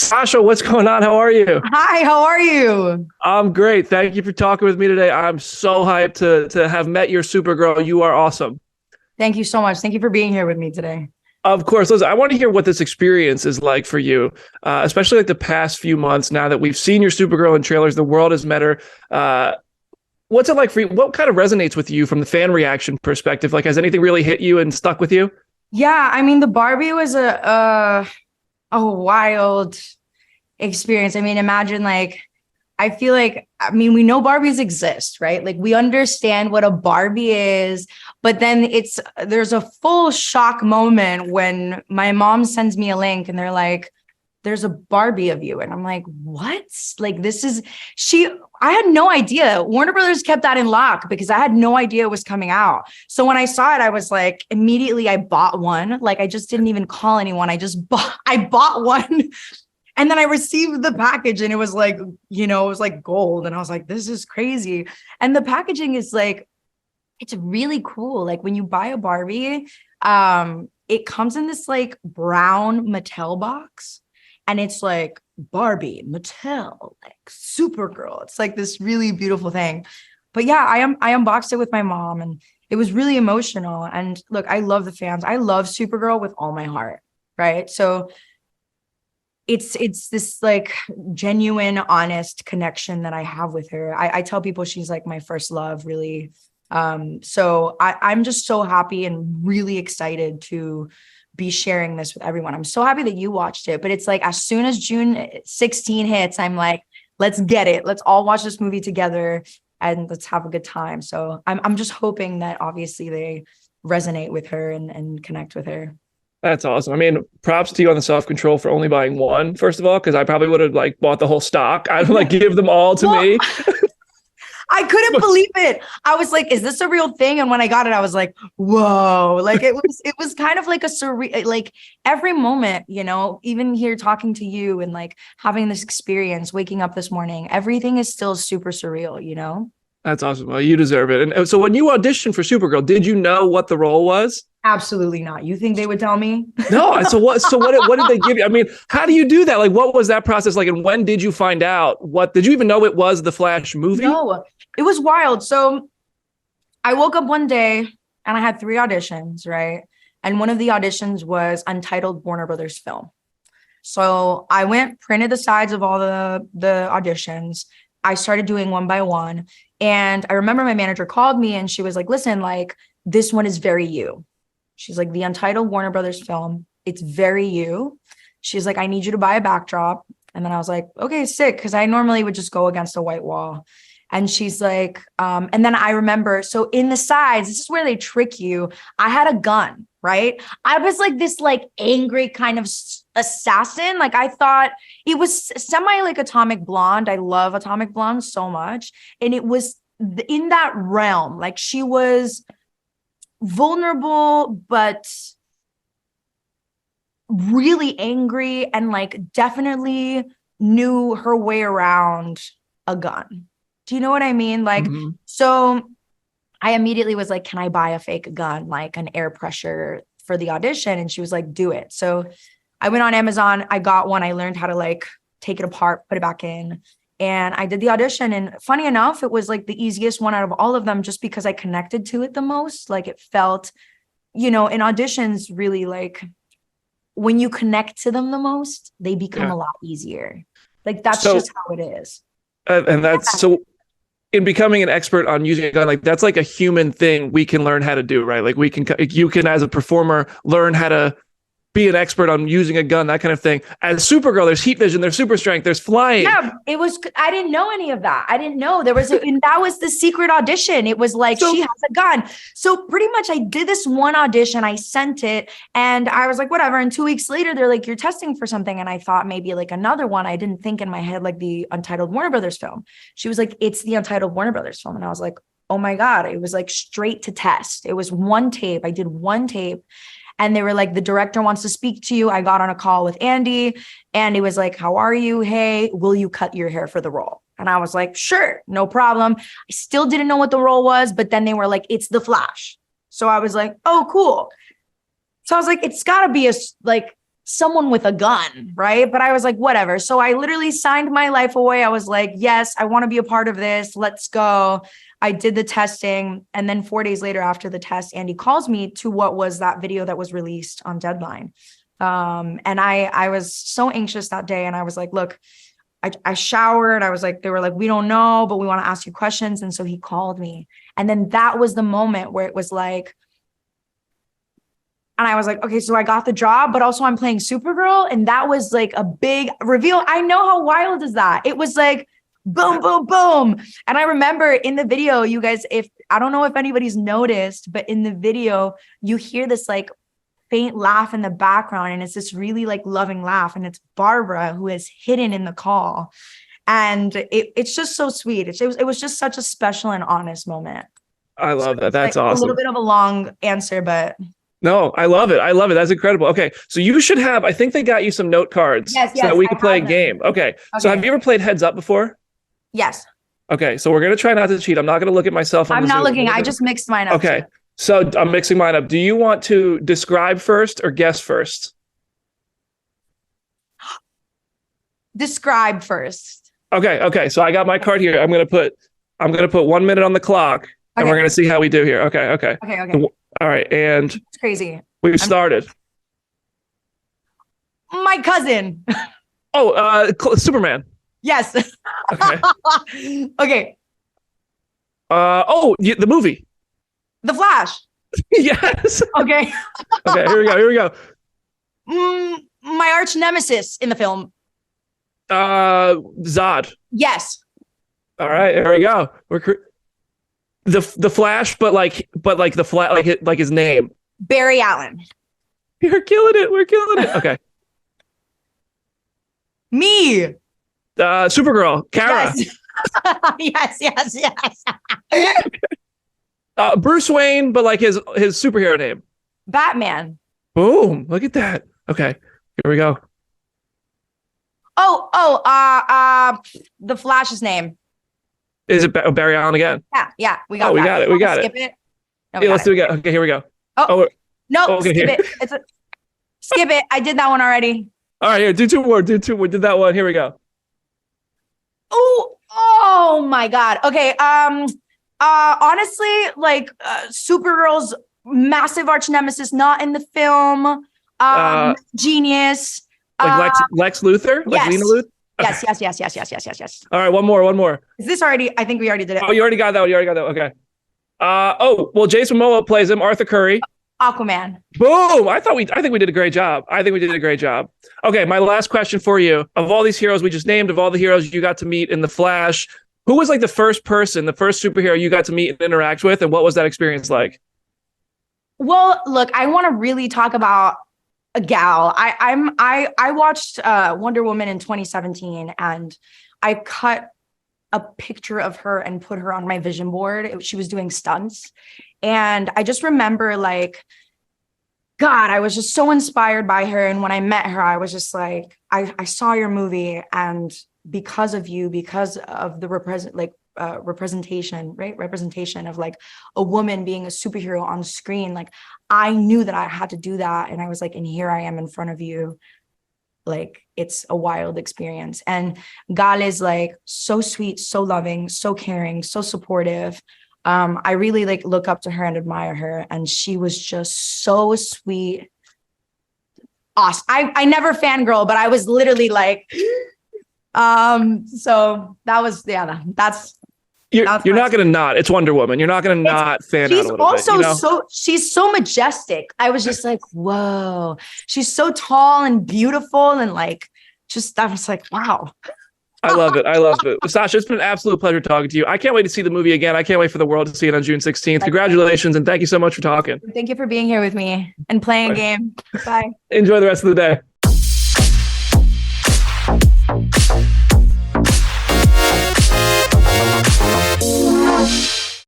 Sasha, what's going on? How are you? Hi, how are you? I'm great. Thank you for talking with me today. I'm so hyped to have met your Supergirl. You are awesome. Thank you so much. Thank you for being here with me today. Of course, listen, I want to hear what this experience is like for you, especially like the past few months now that we've seen your Supergirl in trailers, the world has met her. What's it like for you? What kind of resonates with you from the fan reaction perspective? Like, has anything really hit you and stuck with you? Yeah, I mean, the Barbie was a wild experience. I mean, imagine I feel like, I mean, we know Barbies exist, right? Like we understand what a Barbie is, but then there's a full shock moment when my mom sends me a link and they're like, there's a Barbie of you. And I'm like, what? Like, I had no idea. Warner Brothers kept that in lock because I had no idea it was coming out. So when I saw it, I was like, immediately I bought one. Like, I just didn't even call anyone. I bought one. And then I received the package and it was like, it was like gold. And I was like, this is crazy. And the packaging is like, it's really cool. Like when you buy a Barbie, it comes in this like brown Mattel box. And it's like Barbie, Mattel, like Supergirl. It's like this really beautiful thing. But yeah, I unboxed it with my mom and it was really emotional. And look, I love the fans. I love Supergirl with all my heart, right? So it's this like genuine, honest connection that I have with her. I tell people she's like my first love, really. So I'm just so happy and really excited to be sharing this with everyone. I'm so happy that you watched it, but it's like as soon as June 16 hits, I'm like, let's get it. Let's all watch this movie together and let's have a good time. So I'm just hoping that obviously they resonate with her and connect with her. That's awesome. I mean, props to you on the self-control for only buying one, first of all, because I probably would have like bought the whole stock. I'd like give them all to me. I couldn't believe it. I was like, is this a real thing? And when I got it, I was like, whoa, like it was kind of like a surreal, like every moment, even here talking to you and like having this experience, waking up this morning, everything is still super surreal. That's awesome. Well, you deserve it. And so when you auditioned for Supergirl, did you know what the role was? Absolutely not. You think they would tell me? No. What did they give you? I mean, how do you do that? Like, what was that process like? And when did you find out? Did you even know it was the Flash movie? No, it was wild. So I woke up one day and I had 3 auditions, right? And one of the auditions was untitled Warner Brothers film. So I printed the sides of all the auditions. I started doing one by one. And I remember my manager called me and she was like, listen, like this one is very you. She's like, the untitled Warner Brothers film, it's very you. She's like, I need you to buy a backdrop. And then I was like, okay, sick. Because I normally would just go against a white wall. And she's like, and then I remember, so in the sides, this is where they trick you. I had a gun, right? I was like this like angry kind of assassin. Like I thought it was semi like Atomic Blonde. I love Atomic Blonde so much. And it was in that realm. Like she was vulnerable, but really angry and like definitely knew her way around a gun. Do you know what I mean? Like, So I immediately was like, can I buy a fake gun, like an air pressure for the audition? And she was like, do it. So I went on Amazon. I got one. I learned how to like take it apart, put it back in. And I did the audition. And funny enough, it was like the easiest one out of all of them just because I connected to it the most. Like it felt, in auditions, really like when you connect to them the most, they become a lot easier. Like that's just how it is. And that's so in becoming an expert on using a gun, like that's like a human thing we can learn how to do, right? Like you can as a performer learn how to be an expert on using a gun, that kind of thing. As Supergirl, there's heat vision, there's super strength, there's flying. Yeah, I didn't know any of that. I didn't know there was, and that was the secret audition. It was like, she has a gun. So pretty much I did this one audition, I sent it and I was like, whatever. And 2 weeks later, they're like, you're testing for something. And I thought maybe like another one. I didn't think in my head, like the untitled Warner Brothers film. She was like, it's the untitled Warner Brothers film. And I was like, oh my God, it was like straight to test. It was one tape. I did one tape. And they were like, the director wants to speak to you. I got on a call with Andy. Andy was like, how are you? Hey, will you cut your hair for the role? And I was like, sure, no problem. I still didn't know what the role was, but then they were like, it's the Flash. So I was like, oh, cool. So I was like, it's gotta be like someone with a gun, right? But I was like, whatever. So I literally signed my life away. I was like, yes, I want to be a part of this. Let's go. I did the testing. And then 4 days later after the test, Andy calls me to what was that video that was released on Deadline. And I was so anxious that day. And I was like, look, I showered. I was like, they were like, we don't know, but we want to ask you questions. And so he called me. And then that was the moment where it was like, and I was like, okay, so I got the job, but also I'm playing Supergirl. And that was like a big reveal. I know, how wild is that? It was like, boom, boom, boom. And I remember in the video, you guys, I don't know if anybody's noticed, but in the video, you hear this like faint laugh in the background. And it's this really like loving laugh. And it's Barbara who is hidden in the call. And it's just so sweet. It was just such a special and honest moment. I love that. That's like awesome. A little bit of a long answer, but... No, I love it. I love it. That's incredible. Okay. So you should have, I think they got you some note cards so that we could play a game. Okay. So have you ever played Heads Up before? Yes. Okay. So we're going to try not to cheat. I'm not going to look at myself. I'm not looking. I just mixed mine up. Okay. So I'm mixing mine up. Do you want to describe first or guess first? Describe first. Okay. Okay. So I got my card here. I'm going to put 1 minute on the clock and we're going to see how we do here. Okay. Okay. Okay. All right, and it's crazy. We've started. My cousin. Oh, Superman. Yes. Okay. Okay. The movie. The Flash. Yes. Okay. Okay. Here we go. My arch nemesis in the film. Zod. Yes. All right. There we go. The Flash, but like the Flash, like his name. Barry Allen. You're killing it. We're killing it. Okay. Me. Supergirl. Kara. Yes. Yes. Bruce Wayne, but like his superhero name. Batman. Boom. Look at that. Okay. Here we go. The Flash's name. Is it Barry Allen again? Yeah. We got it. We got it. Skip it. No, let's do it again. Okay, here we go. Skip it. Skip it. I did that one already. All right, here, do two more. Did that one. Here we go. Oh my God. Okay. Honestly, like Supergirl's massive arch nemesis, not in the film. Genius. Like Lex Luthor? Like yes. Lena Luthor? Okay. Yes. All right, one more. Is this already? I think we already did it. Oh, you already got that one. Okay. Jason Momoa plays him. Arthur Curry. Aquaman. Boom! I think we did a great job. Okay, my last question for you: of all these heroes we just named, of all the heroes you got to meet in The Flash, who was like the first superhero you got to meet and interact with, and what was that experience like? Well, look, I want to really talk about a gal. I watched Wonder Woman in 2017, and I cut a picture of her and put her on my vision board. She was doing stunts, and I just remember, like, God, I was just so inspired by her. And when I met her, I was just like, I saw your movie, and because of you, because of the representation of like a woman being a superhero on screen, like I knew that I had to do that. And I was like, and here I am in front of you. Like, it's a wild experience. And Gal is like so sweet, so loving, so caring, so supportive. I really like look up to her and admire her. And she was just so sweet. Awesome. I never fangirl, but I was literally like, so that was, that's, you're not going to not. It's Wonder Woman. You're not going to not fan out a little bit. She's also she's so majestic. I was just like, whoa. She's so tall and beautiful, and like, I was like, wow. I love it. Sasha, it's been an absolute pleasure talking to you. I can't wait to see the movie again. I can't wait for the world to see it on June 16th. Congratulations, and thank you so much for talking. Thank you for being here with me and playing a game. Bye. Enjoy the rest of the day.